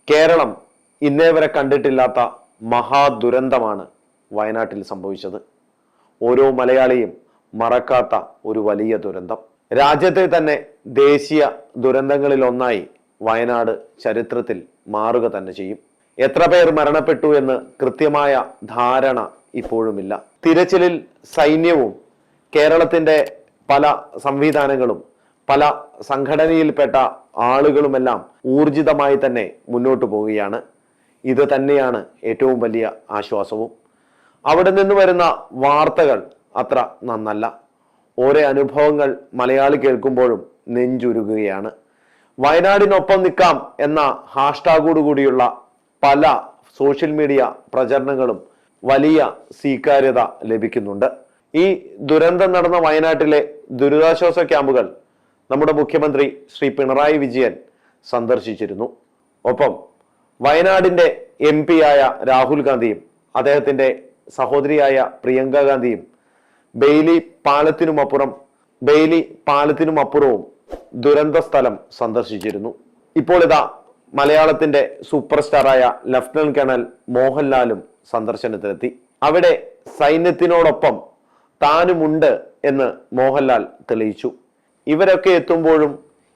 കേരളം ഇന്നേ വരെ കണ്ടിട്ടില്ലാത്ത മഹാദുരന്തമാണ് വയനാട്ടിൽ സംഭവിച്ചത്. ഓരോ മലയാളിയും മറക്കാത്ത ഒരു വലിയ ദുരന്തം. രാജ്യത്തെ തന്നെ ദേശീയ ദുരന്തങ്ങളിൽ ഒന്നായി വയനാട് ചരിത്രത്തിൽ മാറുക തന്നെ ചെയ്യും. എത്ര പേർ മരണപ്പെട്ടു എന്ന് കൃത്യമായ ധാരണ ഇപ്പോഴുമില്ല. തിരച്ചിലിൽ സൈന്യവും കേരളത്തിന്റെ പല സംവിധാനങ്ങളും പല സംഘടനയിൽപ്പെട്ട ആളുകളുമെല്ലാം ഊർജിതമായി തന്നെ മുന്നോട്ട് പോവുകയാണ്. ഇത് തന്നെയാണ് ഏറ്റവും വലിയ ആശ്വാസവും. അവിടെ നിന്ന് വരുന്ന വാർത്തകൾ അത്ര നന്നല്ല. ഓരോ അനുഭവങ്ങൾ മലയാളി കേൾക്കുമ്പോഴും നെഞ്ചുരുകുകയാണ്. വയനാടിനൊപ്പം നിൽക്കാം എന്ന ഹാഷ്ടാഗോട് കൂടിയുള്ള പല സോഷ്യൽ മീഡിയ പ്രചരണങ്ങളും വലിയ സ്വീകാര്യത ലഭിക്കുന്നുണ്ട്. ഈ ദുരന്തം നടന്ന വയനാട്ടിലെ ദുരിതാശ്വാസ ക്യാമ്പുകൾ നമ്മുടെ മുഖ്യമന്ത്രി ശ്രീ പിണറായി വിജയൻ സന്ദർശിച്ചിരുന്നു. ഒപ്പം വയനാടിന്റെ MP ആയ രാഹുൽ ഗാന്ധിയും അദ്ദേഹത്തിന്റെ സഹോദരിയായ പ്രിയങ്ക ഗാന്ധിയും ബെയിലി പാലത്തിനുമപ്പുറവും ദുരന്ത സ്ഥലം സന്ദർശിച്ചിരുന്നു. ഇപ്പോൾ ഇതാ മലയാളത്തിന്റെ സൂപ്പർ സ്റ്റാറായ ലഫ്റ്റനന്റ് കേണൽ മോഹൻലാലും സന്ദർശനത്തിലെത്തി. അവിടെ സൈന്യത്തിനോടൊപ്പം താനുമുണ്ട് എന്ന് മോഹൻലാൽ തെളിയിച്ചു. ഇവരൊക്കെ എത്തുമ്പോഴും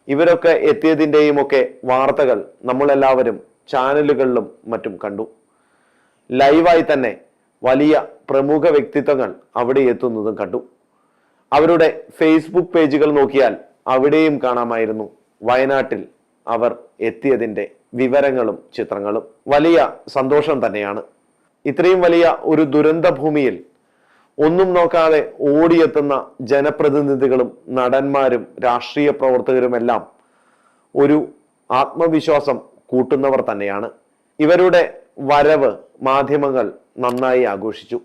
ഇവരൊക്കെ എത്തിയതിൻ്റെയും ഒക്കെ വാർത്തകൾ നമ്മളെല്ലാവരും ചാനലുകളിലും മറ്റും കണ്ടു. ലൈവായി തന്നെ വലിയ പ്രമുഖ വ്യക്തിത്വങ്ങൾ അവിടെ എത്തുന്നതും കണ്ടു. അവരുടെ ഫേസ്ബുക്ക് പേജുകൾ നോക്കിയാൽ അവിടെയും കാണാമായിരുന്നു വയനാട്ടിൽ അവർ എത്തിയതിൻ്റെ വിവരങ്ങളും ചിത്രങ്ങളും. വലിയ സന്തോഷം തന്നെയാണ്. ഇത്രയും വലിയ ഒരു ദുരന്ത ഭൂമിയിൽ ഒന്നും നോക്കാതെ ഓടിയെത്തുന്ന ജനപ്രതിനിധികളും നടന്മാരും രാഷ്ട്രീയ പ്രവർത്തകരുമെല്ലാം ഒരു ആത്മവിശ്വാസം കൂട്ടുന്നവർ തന്നെയാണ്. ഇവരുടെ വരവ് മാധ്യമങ്ങൾ നന്നായി ആഘോഷിച്ചു.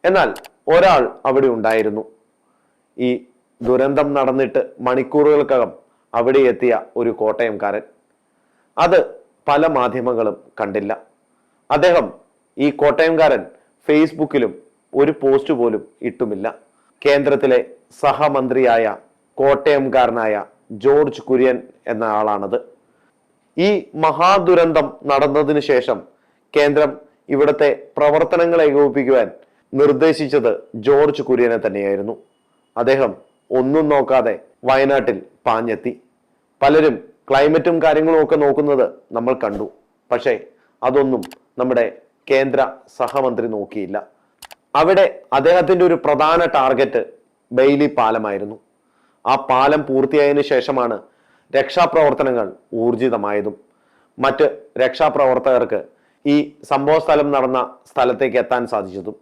എന്നാൽ ഒരാൾ അവിടെ ഉണ്ടായിരുന്നു. ഈ ദുരന്തം നടന്നിട്ട് മണിക്കൂറുകൾക്കകം അവിടെ എത്തിയ ഒരു കോട്ടയംകാരൻ. അത് പല മാധ്യമങ്ങളും കണ്ടില്ല. അദ്ദേഹം ഈ കോട്ടയംകാരൻ ഫേസ്ബുക്കിലും ഒരു പോസ്റ്റ് പോലും ഇട്ടുമില്ല. കേന്ദ്രത്തിലെ സഹമന്ത്രിയായ കോട്ടയംകാരനായ ജോർജ് കുര്യൻ എന്ന ആളാണത്. ഈ മഹാദുരന്തം നടന്നതിന് ശേഷം കേന്ദ്രം ഇവിടുത്തെ പ്രവർത്തനങ്ങൾ ഏകോപിപ്പിക്കുവാൻ നിർദ്ദേശിച്ചത് ജോർജ് കുര്യനെ തന്നെയായിരുന്നു. അദ്ദേഹം ഒന്നും നോക്കാതെ വയനാട്ടിൽ പാഞ്ഞെത്തി. പലരും ക്ലൈമറ്റും കാര്യങ്ങളും ഒക്കെ നോക്കുന്നത് നമ്മൾ കണ്ടു. പക്ഷേ അതൊന്നും നമ്മുടെ കേന്ദ്ര സഹമന്ത്രി നോക്കിയില്ല. അവിടെ അദ്ദേഹത്തിന്റെ ഒരു പ്രധാന ടാർഗറ്റ് ബെയിലി പാലമായിരുന്നു. ആ പാലം പൂർത്തിയായതിനു ശേഷമാണ് രക്ഷാപ്രവർത്തനങ്ങൾ ഊർജിതമായതും മറ്റ് രക്ഷാപ്രവർത്തകർക്ക് ഈ സംഭവ സ്ഥലം നടന്ന സ്ഥലത്തേക്ക് എത്താൻ സാധിച്ചതും.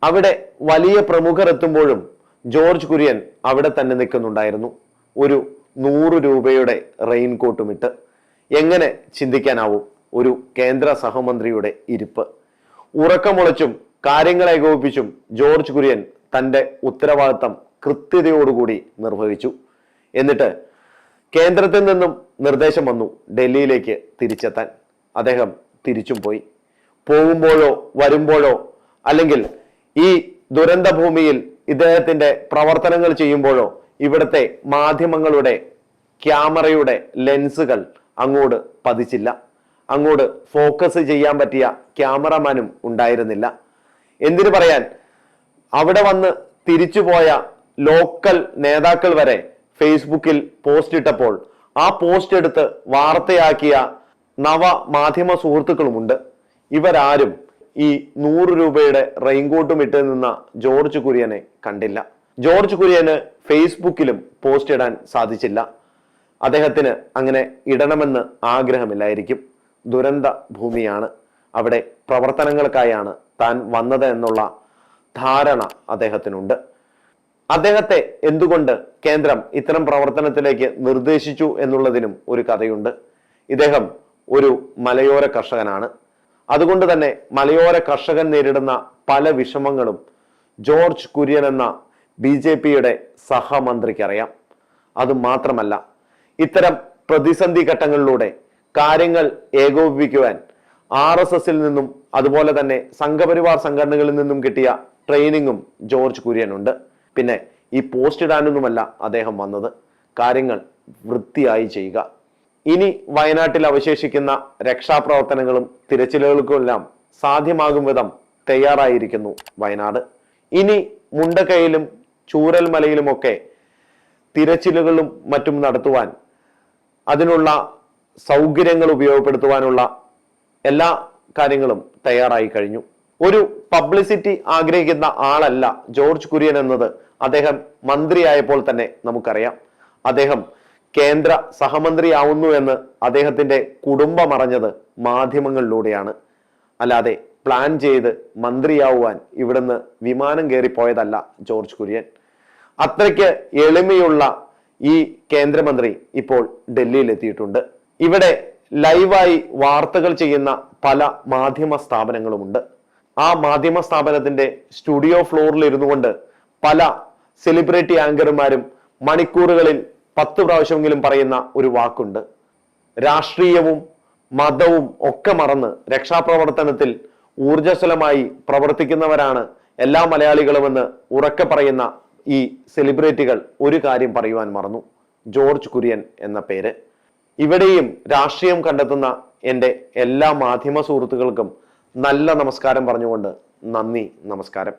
അവിടെ വലിയ പ്രമുഖർ എത്തുമ്പോഴും ജോർജ് കുര്യൻ അവിടെ തന്നെ നിൽക്കുന്നുണ്ടായിരുന്നു. ഒരു 100 രൂപയുടെ റെയിൻകോട്ടും ഇട്ട്. എങ്ങനെ ചിന്തിക്കാനാവും ഒരു കേന്ദ്ര സഹമന്ത്രിയുടെ ഇരിപ്പ്? ഉറക്കമുളച്ചും കാര്യങ്ങൾ ഏകോപിപ്പിച്ചും ജോർജ് കുര്യൻ തന്റെ ഉത്തരവാദിത്തം കൃത്യതയോടുകൂടി നിർവഹിച്ചു. എന്നിട്ട് കേന്ദ്രത്തിൽ നിന്നും നിർദ്ദേശം വന്നു ഡൽഹിയിലേക്ക് തിരിച്ചെത്താൻ. അദ്ദേഹം തിരിച്ചും പോയി. പോകുമ്പോഴോ വരുമ്പോഴോ അല്ലെങ്കിൽ ഈ ദുരന്ത ഭൂമിയിൽ ഇദ്ദേഹത്തിന്റെ പ്രവർത്തനങ്ങൾ ചെയ്യുമ്പോഴോ ഇവിടുത്തെ മാധ്യമങ്ങളുടെ ക്യാമറയുടെ ലെൻസുകൾ അങ്ങോട്ട് പതിച്ചില്ല. അങ്ങോട്ട് ഫോക്കസ് ചെയ്യാൻ പറ്റിയ ക്യാമറമാനും ഉണ്ടായിരുന്നില്ല. എന്തിനു പറയാൻ, അവിടെ വന്ന് തിരിച്ചുപോയ ലോക്കൽ നേതാക്കൾ വരെ ഫേസ്ബുക്കിൽ പോസ്റ്റ് ഇട്ടപ്പോൾ ആ പോസ്റ്റ് എടുത്ത് വാർത്തയാക്കിയ നവ മാധ്യമ സുഹൃത്തുക്കളുമുണ്ട്. ഇവരാരും ഈ 100 രൂപയുടെ റെയിൻകോട്ടും ഇട്ട് നിന്ന ജോർജ് കുര്യനെ കണ്ടില്ല. ജോർജ് കുര്യന് ഫേസ്ബുക്കിലും പോസ്റ്റ് ഇടാൻ സാധിച്ചില്ല. അദ്ദേഹത്തിന് അങ്ങനെ ഇടണമെന്ന് ആഗ്രഹമില്ലായിരിക്കും. ദുരന്ത ഭൂമിയാണ്, അവിടെ പ്രവർത്തനങ്ങൾക്കായാണ് താൻ വന്നത് എന്നുള്ള ധാരണ അദ്ദേഹത്തിനുണ്ട്. അദ്ദേഹത്തെ എന്തുകൊണ്ട് കേന്ദ്രം ഇത്തരം പ്രവർത്തനത്തിലേക്ക് നിർദ്ദേശിച്ചു എന്നുള്ളതിനും ഒരു കഥയുണ്ട്. ഇദ്ദേഹം ഒരു മലയോര കർഷകനാണ്. അതുകൊണ്ട് തന്നെ മലയോര കർഷകൻ നേരിടുന്ന പല വിഷമങ്ങളും ജോർജ് കുര്യൻ എന്ന BJPയുടെ സഹമന്ത്രിക്കറിയാം. അതുമാത്രമല്ല, ഇത്തരം പ്രതിസന്ധി ഘട്ടങ്ങളിലൂടെ കാര്യങ്ങൾ ഏകോപിപ്പിക്കുവാൻ RSSൽ നിന്നും അതുപോലെ തന്നെ സംഘപരിവാർ സംഘടനകളിൽ നിന്നും കിട്ടിയ ട്രെയിനിങ്ങും ജോർജ് കുര്യനുണ്ട്. പിന്നെ ഈ പോസ്റ്റ് ഇടാനൊന്നുമല്ല അദ്ദേഹം വന്നത്, കാര്യങ്ങൾ വൃത്തിയായി ചെയ്യുക. ഇനി വയനാട്ടിൽ അവശേഷിക്കുന്ന രക്ഷാപ്രവർത്തനങ്ങളും തിരച്ചിലുകൾക്കുമെല്ലാം സാധ്യമാകും വിധം തയ്യാറായിരിക്കുന്നു വയനാട്. ഇനി മുണ്ടക്കയിലും ചൂരൽമലയിലുമൊക്കെ തിരച്ചിലുകളും മറ്റും നടത്തുവാൻ, അതിനുള്ള സൗകര്യങ്ങൾ ഉപയോഗപ്പെടുത്തുവാനുള്ള എല്ലാ കാര്യങ്ങളും തയ്യാറായി കഴിഞ്ഞു. ഒരു പബ്ലിസിറ്റി ആഗ്രഹിക്കുന്ന ആളല്ല ജോർജ് കുര്യൻ എന്നത് അദ്ദേഹം മന്ത്രിയായപ്പോൾ തന്നെ നമുക്കറിയാം. അദ്ദേഹം കേന്ദ്ര സഹമന്ത്രിയാവുന്നു എന്ന് അദ്ദേഹത്തിന്റെ കുടുംബം അറിഞ്ഞത് മാധ്യമങ്ങളിലൂടെയാണ്. അല്ലാതെ പ്ലാൻ ചെയ്ത് മന്ത്രിയാവുവാൻ ഇവിടുന്ന് വിമാനം കയറിപ്പോയതല്ല ജോർജ് കുര്യൻ. അത്രയ്ക്ക് എളിമയുള്ള ഈ കേന്ദ്രമന്ത്രി ഇപ്പോൾ ഡൽഹിയിൽ എത്തിയിട്ടുണ്ട്. ഇവിടെ ലൈവായി വാർത്തകൾ ചെയ്യുന്ന പല മാധ്യമ സ്ഥാപനങ്ങളുമുണ്ട്. ആ മാധ്യമ സ്ഥാപനത്തിന്റെ സ്റ്റുഡിയോ ഫ്ലോറിൽ ഇരുന്നു കൊണ്ട് പല സെലിബ്രിറ്റി ആങ്കർമാരും മണിക്കൂറുകളിൽ 10 പ്രാവശ്യമെങ്കിലും പറയുന്ന ഒരു വാക്കുണ്ട്: രാഷ്ട്രീയവും മതവും ഒക്കെ മറന്ന് രക്ഷാപ്രവർത്തനത്തിൽ ഊർജ്ജസ്വലമായി പ്രവർത്തിക്കുന്നവരാണ് എല്ലാ മലയാളികളുമെന്ന് ഉറക്കെ പറയുന്ന ഈ സെലിബ്രിറ്റികൾ ഒരു കാര്യം പറയുവാൻ മറന്നു: ജോർജ് കുര്യൻ എന്ന പേര്. ഇവിടെയും രാഷ്ട്രീയം കണ്ടെത്തുന്ന എൻ്റെ എല്ലാ മാധ്യമ സുഹൃത്തുക്കൾക്കും നല്ല നമസ്കാരം പറഞ്ഞുകൊണ്ട് നന്ദി, നമസ്കാരം.